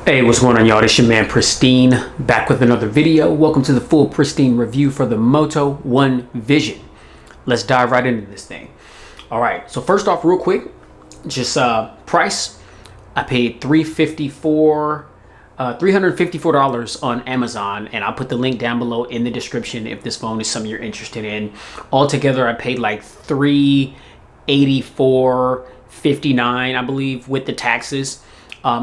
Hey, what's going on, y'all? This your man Pristine, back with another video. Welcome to the full Pristine review for the Moto One Vision. Let's dive right into this thing. All right, so first off, real quick, just price. I paid $354 on Amazon, and I'll put the link down below in the description if this phone is something you're interested in. Altogether, I paid like $384.59, I believe, with the taxes.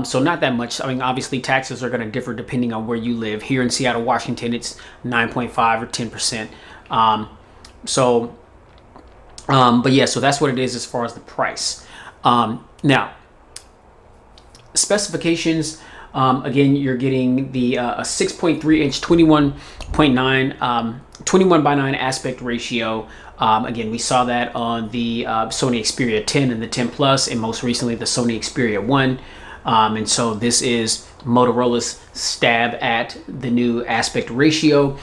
So not that much. I mean, obviously taxes are going to differ depending on where you live. Here in Seattle, Washington, it's 9.5 or 10%. But yeah, so that's what it is as far as the price. Now, specifications, again, you're getting the a 6.3 inch 21 by 9 aspect ratio. Again, we saw that on the Sony Xperia 10 and the 10 Plus, and most recently the Sony Xperia 1. And so this is Motorola's stab at the new aspect ratio,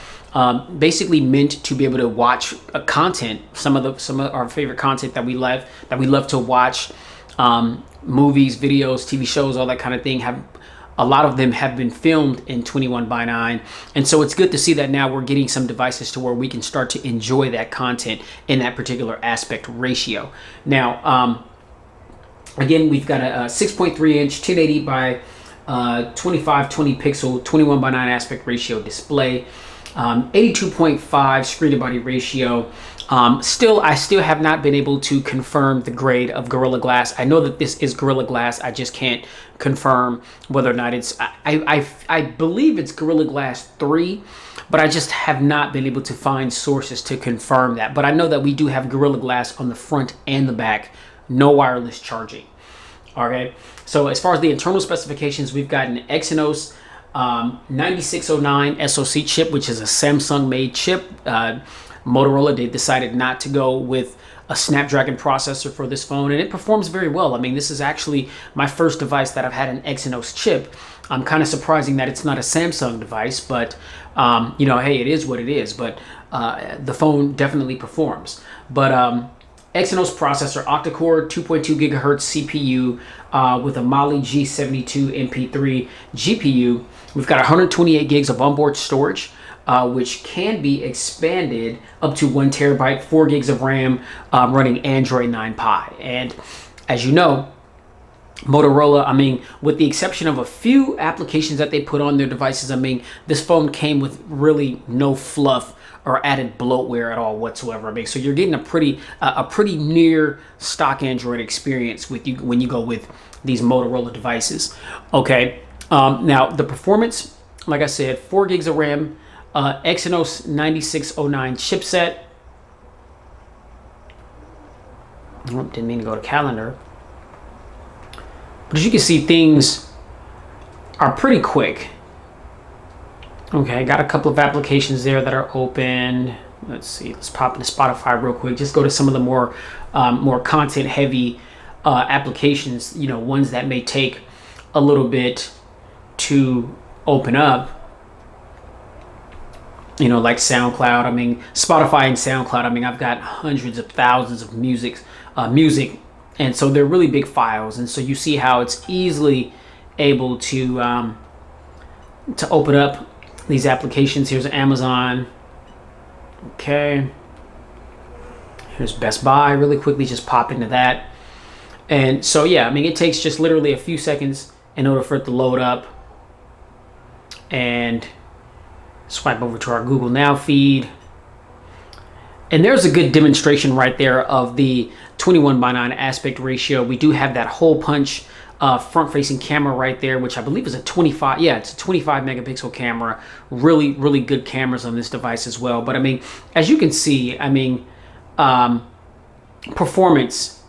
basically meant to be able to watch content, some of our favorite content that we love to watch, movies, videos, TV shows, all that kind of thing. A lot of them have been filmed in 21 by 9, and so it's good to see that now we're getting some devices to where we can start to enjoy that content in that particular aspect ratio. Now, again, we've got a 6.3 inch 1080 by 2520 pixel 21 by 9 aspect ratio display, 82.5 screen to body ratio. I still have not been able to confirm the grade of Gorilla Glass. I know that this is Gorilla Glass. I just can't confirm whether or not it's, I believe it's Gorilla Glass 3, but I just have not been able to find sources to confirm that. But I know that we do have Gorilla Glass on the front and the back, no wireless charging. Okay, so as far as the internal specifications, we've got an Exynos 9609 SoC chip, which is a Samsung made chip. Motorola, they decided not to go with a Snapdragon processor for this phone, and it performs very well. I mean, this is actually my first device that I've had an Exynos chip. I'm kind of surprising that it's not a Samsung device, but you know, hey, it is what it is. But the phone definitely performs. But Exynos processor, octa-core, 2.2 gigahertz CPU with a Mali G72 MP3 GPU. We've got 128 gigs of onboard storage, which can be expanded up to 1 terabyte, 4 gigs of RAM, running Android 9 Pie. And as you know, Motorola, I mean, with the exception of a few applications that they put on their devices, I mean, this phone came with really no fluff or added bloatware at all whatsoever. I mean, so you're getting a pretty near stock Android experience with you when you go with these Motorola devices. Okay, now the performance, like I said, 4 gigs of RAM, Exynos 9609 chipset. Oh, didn't mean to go to calendar. But as you can see, things are pretty quick. Okay, got a couple of applications there that are open. Let's see, let's pop into Spotify real quick. Just go to some of the more content heavy applications, you know, ones that may take a little bit to open up. You know, like SoundCloud. I mean, Spotify and SoundCloud, I mean, I've got hundreds of thousands of music, and so they're really big files. And so you see how it's easily able to open up these applications. Here's Amazon. Okay. Here's Best Buy. Really quickly, just pop into that. And so, yeah, I mean, it takes just literally a few seconds in order for it to load up. And swipe over to our Google Now feed. And there's a good demonstration right there of the 21 by 9 aspect ratio. We do have that hole punch front-facing camera right there, which I believe is a 25. Yeah, it's a 25 megapixel camera. Really, really good cameras on this device as well. But I mean, as you can see, I mean, performance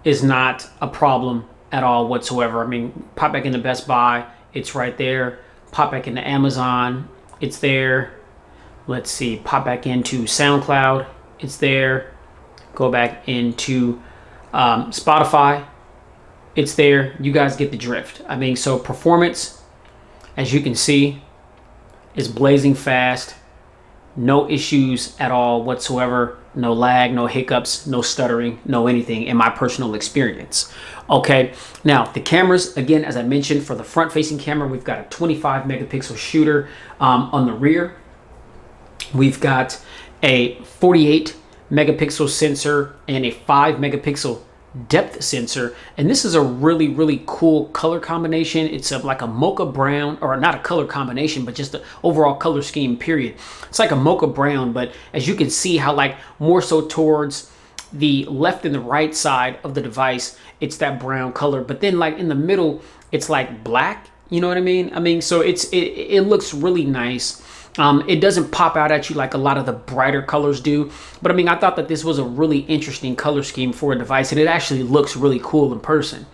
is not a problem at all whatsoever. I mean, pop back into Best Buy, it's right there. Pop back into Amazon, it's there. Let's see, pop back into SoundCloud, it's there. Go back into Spotify, it's there. You guys get the drift. I mean, so performance, as you can see, is blazing fast. no issues at all whatsoever, no lag, no hiccups, no stuttering, no anything in my personal experience. Okay, now the cameras, again, as I mentioned, for the front facing camera, we've got a 25 megapixel shooter. On the rear, we've got a 48 megapixel sensor and a 5 megapixel depth sensor, and this is a really cool color combination. It's like a mocha brown, or not a color combination, but just the overall color scheme period. It's like a mocha brown, but as you can see how like more so towards the left and the right side of the device, it's that brown color, but then like in the middle it's like black, you know what I mean? So it looks really nice. It doesn't pop out at you like a lot of the brighter colors do, but I mean, I thought that this was a really interesting color scheme for a device, and it actually looks really cool in person.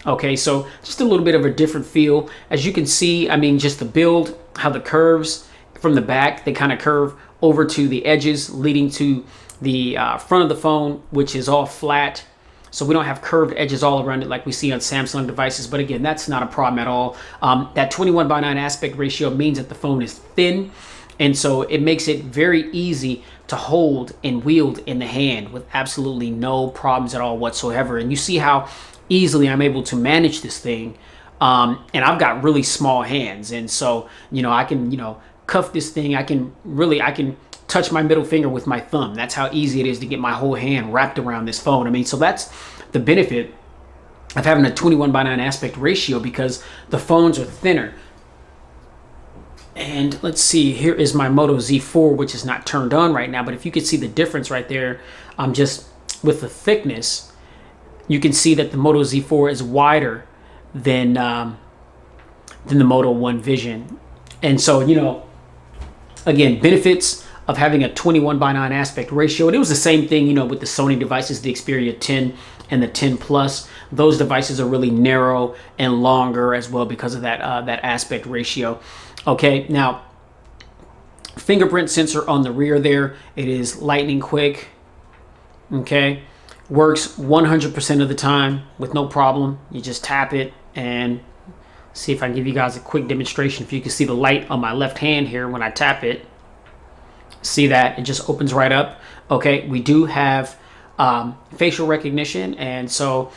Okay, so just a little bit of a different feel. As you can see, I mean, just the build, how the curves from the back, they kind of curve over to the edges, leading to the front of the phone, which is all flat. So we don't have curved edges all around it like we see on Samsung devices. But again, that's not a problem at all. That 21:9 aspect ratio means that the phone is thin. And so it makes it very easy to hold and wield in the hand with absolutely no problems at all whatsoever. And you see how easily I'm able to manage this thing. And I've got really small hands. And so, I can, cuff this thing. I can touch my middle finger with my thumb. That's how easy it is to get my whole hand wrapped around this phone. I mean, so that's the benefit of having a 21:9 aspect ratio, because the phones are thinner. And let's see, here is my Moto Z4, which is not turned on right now, but if you could see the difference right there, just with the thickness, you can see that the Moto Z4 is wider than the Moto One Vision. And so, again, benefits of having a 21:9 aspect ratio. And it was the same thing, with the Sony devices, the Xperia 10 and the 10 Plus. Those devices are really narrow and longer as well because of that aspect ratio. Okay, now fingerprint sensor on the rear there. It is lightning quick. Okay, works 100% of the time with no problem. You just tap it, and see if I can give you guys a quick demonstration. If you can see the light on my left hand here when I tap it. See that it just opens right up. Okay, we do have facial recognition, and so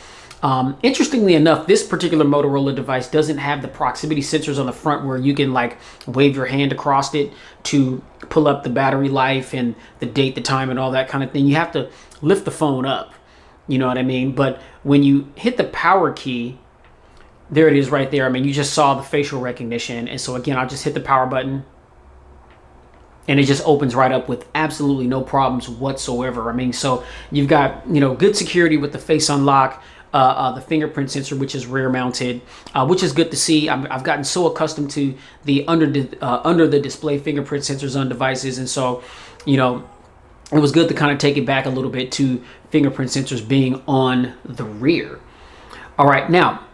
interestingly enough, this particular Motorola device doesn't have the proximity sensors on the front where you can like wave your hand across it to pull up the battery life and the date, the time, and all that kind of thing. You have to lift the phone up, you know what I mean? But when you hit the power key, there it is right there. I mean, you just saw the facial recognition, and so again, I'll just hit the power button, and it just opens right up with absolutely no problems whatsoever. I mean, so you've got, good security with the face unlock, the fingerprint sensor, which is rear mounted, which is good to see. I've gotten so accustomed to the under the display fingerprint sensors on devices. And so, it was good to kind of take it back a little bit to fingerprint sensors being on the rear. All right, now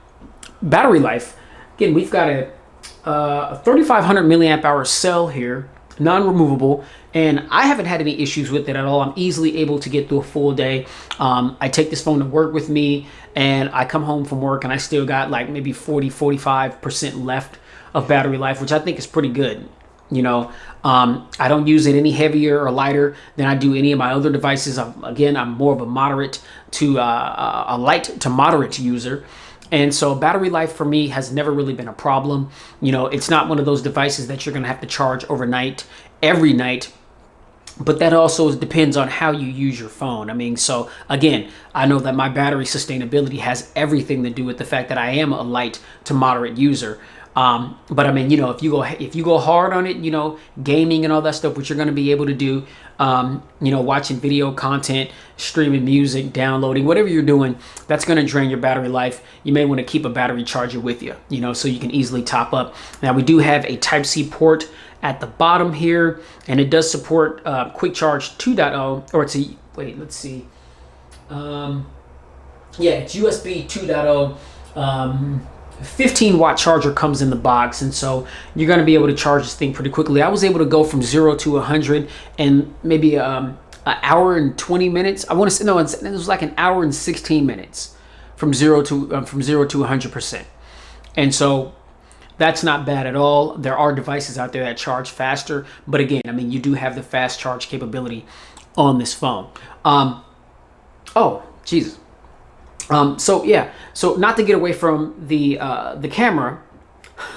battery life. Again, we've got a 3,500 milliamp hour cell here, non-removable, and I haven't had any issues with it at all. I'm easily able to get through a full day. I take this phone to work with me, and I come home from work and I still got like maybe 45% left of battery life, which I think is pretty good. I don't use it any heavier or lighter than I do any of my other devices. I'm more of a moderate to a light to moderate user. And so battery life for me has never really been a problem. It's not one of those devices that you're going to have to charge overnight, every night. But that also depends on how you use your phone. I mean, so again, I know that my battery sustainability has everything to do with the fact that I am a light to moderate user. But I mean, if you go hard on it, gaming and all that stuff, which you're going to be able to do, watching video content, streaming music, downloading, whatever you're doing, that's going to drain your battery life. You may want to keep a battery charger with you, so you can easily top up. Now, we do have a Type-C port at the bottom here, and it does support Quick Charge 2.0, or let's see. It's USB 2.0. 15 watt charger comes in the box, and so you're going to be able to charge this thing pretty quickly. I was able to go from 0 to 100 in maybe an hour and 20 minutes. I want to say, no, it was like an hour and 16 minutes from 0 to 100%. And so That's not bad at all. There are devices out there that charge faster, but again, I mean, you do have the fast charge capability on this phone. Oh, Jesus. So yeah, so not to get away from the camera,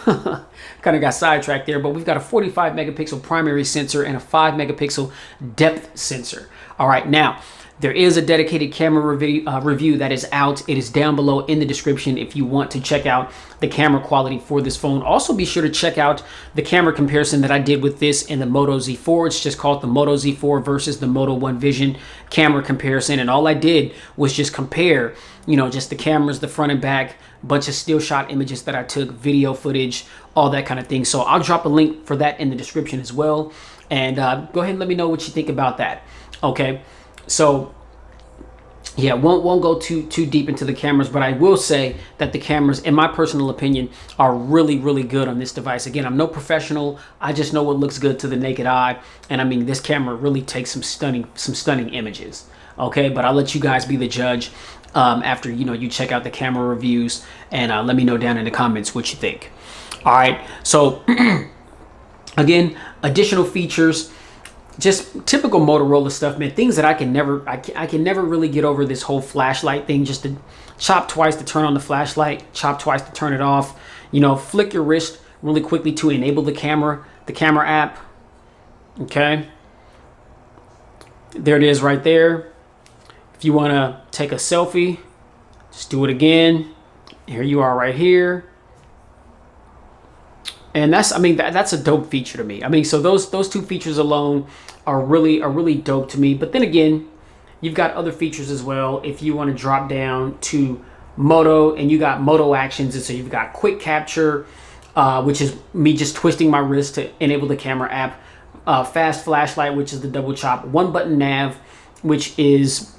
kind of got sidetracked there, but we've got a 45 megapixel primary sensor and a 5 megapixel depth sensor. All right, now there is a dedicated camera review that is out. It is down below in the description if you want to check out the camera quality for this phone. Also, be sure to check out the camera comparison that I did with this in the Moto Z4. It's just called the Moto Z4 versus the Moto One Vision camera comparison. And all I did was just compare, you know, just the cameras, the front and back, bunch of still shot images that I took, video footage, all that kind of thing. So I'll drop a link for that in the description as well. And go ahead and let me know what you think about that. Okay. So yeah, won't go too deep into the cameras, but I will say that the cameras, in my personal opinion, are really good on this device. Again, I'm no professional. I just know what looks good to the naked eye, and I mean, this camera really takes some stunning images. Okay, but I'll let you guys be the judge after you check out the camera reviews, and let me know down in the comments what you think. All right, so again, additional features. Just typical Motorola stuff, man. Things that I can never really get over. This whole flashlight thing. Just to chop twice to turn on the flashlight, chop twice to turn it off. You know, flick your wrist really quickly to enable the camera app. Okay, there it is right there. If you want to take a selfie, just do it again. Here you are right here. And that's a dope feature to me. I mean, so those two features alone are really dope to me. But then again, you've got other features as well. If you want to drop down to Moto, and you got Moto actions, and so you've got quick capture, which is me just twisting my wrist to enable the camera app, fast flashlight, which is the double chop, one button nav, which is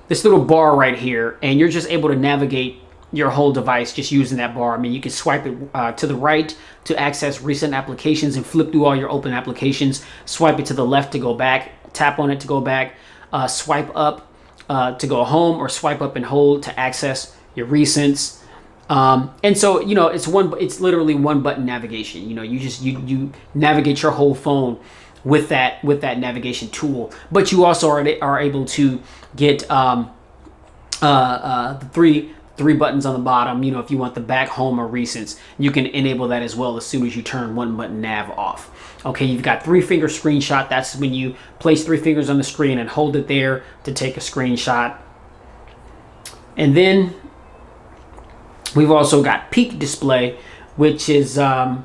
this little bar right here, and you're just able to navigate your whole device just using that bar. I mean, you can swipe it to the right to access recent applications and flip through all your open applications. Swipe it to the left to go back. Tap on it to go back. Swipe up to go home, or swipe up and hold to access your recents. And so, it's literally one button navigation. You navigate your whole phone with that navigation tool. But you also are able to get the three buttons on the bottom. If you want the back, home, or recents, you can enable that as well as soon as you turn one button nav off. Okay, you've got 3-finger screenshot. That's when you place 3 fingers on the screen and hold it there to take a screenshot. And then we've also got peak display, which is let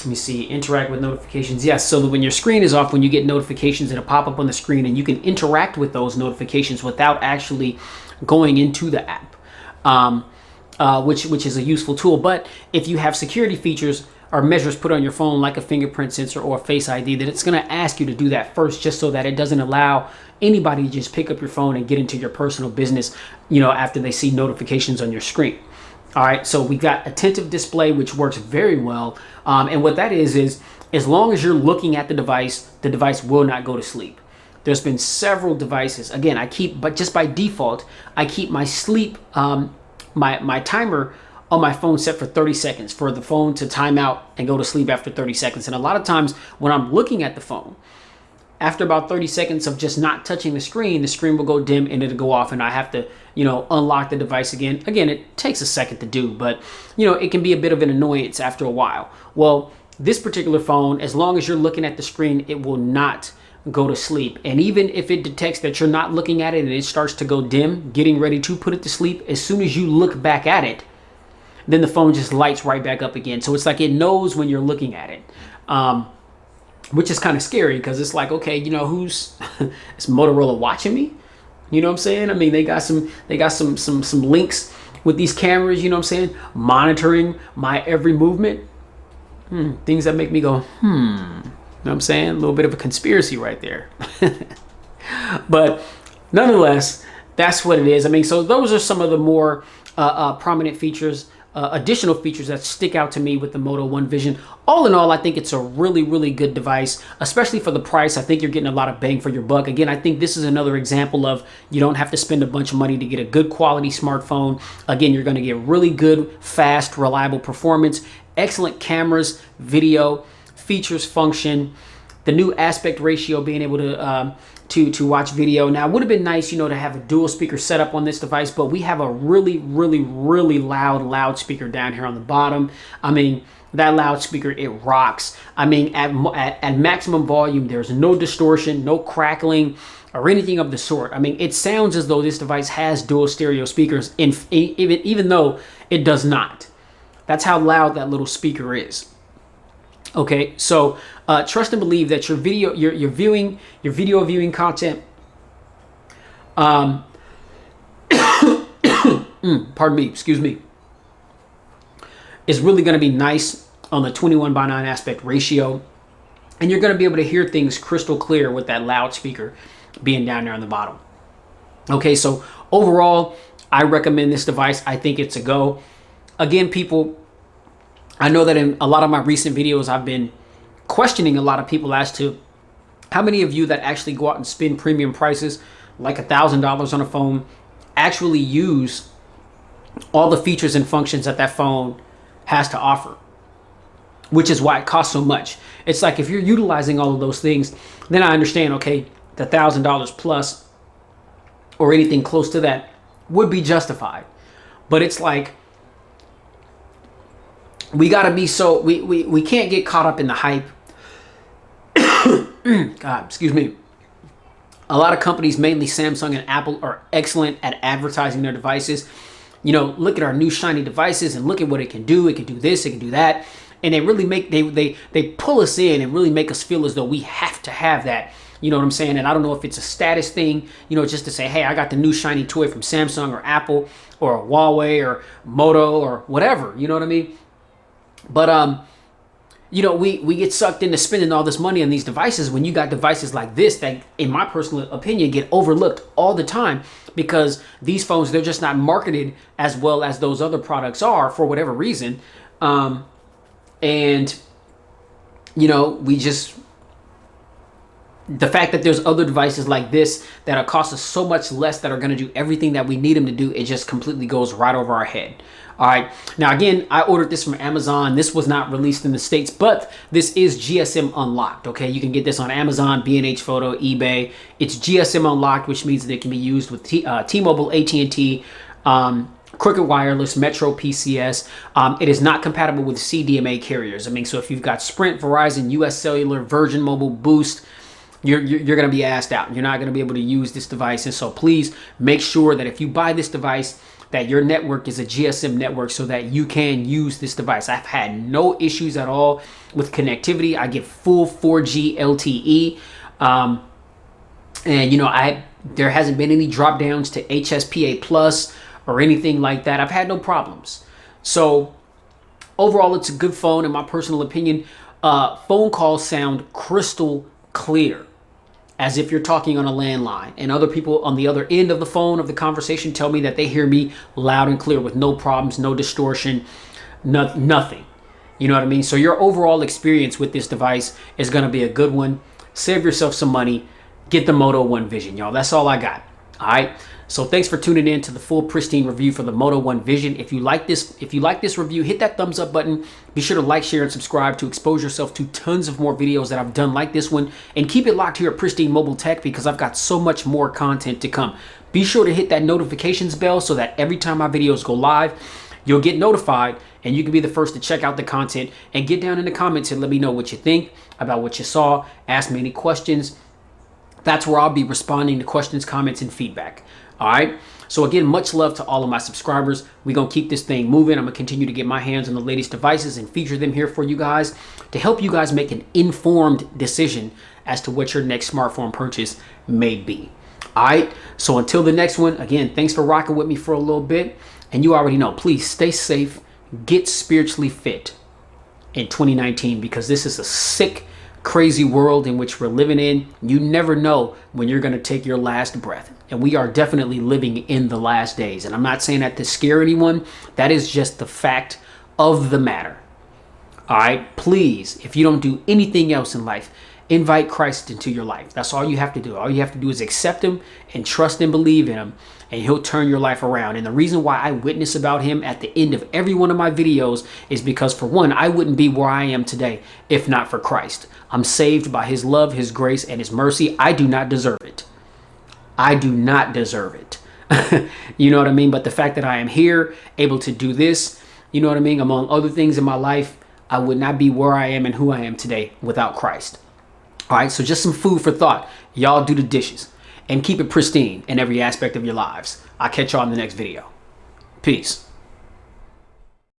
me see, interact with notifications. Yes, so that when your screen is off, when you get notifications, it'll pop up on the screen and you can interact with those notifications without actually going into the app. Which is a useful tool. But if you have security features or measures put on your phone, like a fingerprint sensor or a Face ID, then it's going to ask you to do that first, just so that it doesn't allow anybody to just pick up your phone and get into your personal business, after they see notifications on your screen. All right, so we got attentive display, which works very well. And what that is as long as you're looking at the device will not go to sleep. There's been several devices. Again, but just by default, I keep my sleep, my timer on my phone set for 30 seconds for the phone to time out and go to sleep after 30 seconds. And a lot of times when I'm looking at the phone, after about 30 seconds of just not touching the screen will go dim and it'll go off, and I have to, unlock the device again. Again, it takes a second to do, but it can be a bit of an annoyance after a while. Well, this particular phone, as long as you're looking at the screen, it will not go to sleep. And even if it detects that you're not looking at it and it starts to go dim, getting ready to put it to sleep, as soon as you look back at it, then the phone just lights right back up again. So it's like it knows when you're looking at it, which is kind of scary, because it's like, okay, who's is Motorola watching me? You know what I'm saying? I mean, they got some links with these cameras, monitoring my every movement. Things that make me go, You know what I'm saying? A little bit of a conspiracy right there. But nonetheless, that's what it is. I mean, so those are some of the more prominent features, additional features that stick out to me with the Moto One Vision. All in all, I think it's a really good device, especially for the price. I think you're getting a lot of bang for your buck. Again, I think this is another example of you don't have to spend a bunch of money to get a good quality smartphone. Again, you're going to get really good, fast, reliable performance, excellent cameras, video, features, function, the new aspect ratio, being able to watch video. Now, it would have been nice, you know, to have a dual speaker setup on this device, but we have a really, really, really loud loudspeaker down here on the bottom. I mean, that loudspeaker, it rocks. I mean, at maximum volume, there's no distortion, no crackling, or anything of the sort. I mean, it sounds as though this device has dual stereo speakers, even though it does not. That's how loud that little speaker is. Okay, so trust and believe that your video viewing content, pardon me, excuse me, is really going to be nice on the 21:9 aspect ratio, and you're going to be able to hear things crystal clear with that loudspeaker being down there on the bottom. Okay, so overall, I recommend this device. I think it's a go. Again, people, I know that in a lot of my recent videos, I've been questioning a lot of people as to how many of you that actually go out and spend premium prices like $1,000 on a phone actually use all the features and functions that phone has to offer, which is why it costs so much. It's like, if you're utilizing all of those things, then I understand, okay, the $1,000 plus or anything close to that would be justified. But it's like, we gotta be we can't get caught up in the hype. God, excuse me. A lot of companies, mainly Samsung and Apple, are excellent at advertising their devices. You know, look at our new shiny devices and look at what it can do. It can do this, it can do that. And they really make, they pull us in and really make us feel as though we have to have that. You know what I'm saying? And I don't know if it's a status thing, you know, just to say, hey, I got the new shiny toy from Samsung or Apple or Huawei or Moto or whatever. You know what I mean? But, you know, we get sucked into spending all this money on these devices when you got devices like this that, in my personal opinion, get overlooked all the time because these phones, they're just not marketed as well as those other products are for whatever reason. And, you know, the fact that there's other devices like this that are cost us so much less that are going to do everything that we need them to do, it just completely goes right over our head. All right. Now, again, I ordered this from Amazon. This was not released in the States, but this is GSM unlocked. Okay. You can get this on Amazon, B&H Photo, eBay. It's GSM unlocked, which means that it can be used with T-Mobile, AT&T, Crooked Wireless, Metro, PCS. It is not compatible with CDMA carriers. I mean, so if you've got Sprint, Verizon, US Cellular, Virgin Mobile, Boost, you're going to be asked out. You're not going to be able to use this device. And so please make sure that if you buy this device, that your network is a GSM network so that you can use this device. I've had no issues at all with connectivity. I get full 4G LTE. And, you know, there hasn't been any drop downs to HSPA plus or anything like that. I've had no problems. So overall, it's a good phone. In my personal opinion, phone calls sound crystal clear, as if you're talking on a landline, and other people on the other end of the phone of the conversation tell me that they hear me loud and clear with no problems, no distortion, nothing. You know what I mean? So your overall experience with this device is going to be a good one. Save yourself some money. Get the Moto One Vision, y'all. That's all I got. All right. So thanks for tuning in to the full Pristine review for the Moto One Vision. If you like this review, hit that thumbs up button. Be sure to like, share, and subscribe to expose yourself to tons of more videos that I've done like this one. And keep it locked here at Pristine Mobile Tech because I've got so much more content to come. Be sure to hit that notifications bell so that every time my videos go live, you'll get notified and you can be the first to check out the content. And get down in the comments and let me know what you think about what you saw. Ask me any questions. That's where I'll be responding to questions, comments, and feedback. All right. So again, much love to all of my subscribers. We're going to keep this thing moving. I'm going to continue to get my hands on the latest devices and feature them here for you guys to help you guys make an informed decision as to what your next smartphone purchase may be. All right. So until the next one, again, thanks for rocking with me for a little bit. And you already know, please stay safe, get spiritually fit in 2019 because this is a sick, crazy world in which we're living in. You never know when you're going to take your last breath. And we are definitely living in the last days. And I'm not saying that to scare anyone. That is just the fact of the matter. All right. Please, if you don't do anything else in life, invite Christ into your life. That's all you have to do. All you have to do is accept him and trust and believe in him. and he'll turn your life around. And the reason why I witness about him at the end of every one of my videos is because, for one, I wouldn't be where I am today if not for Christ. I'm saved by his love, his grace, and his mercy. I do not deserve it. I do not deserve it. You know what I mean? But the fact that I am here, able to do this, you know what I mean, among other things in my life, I would not be where I am and who I am today without Christ. All right, so just some food for thought. Y'all do the dishes and keep it pristine in every aspect of your lives. I'll catch y'all in the next video. Peace.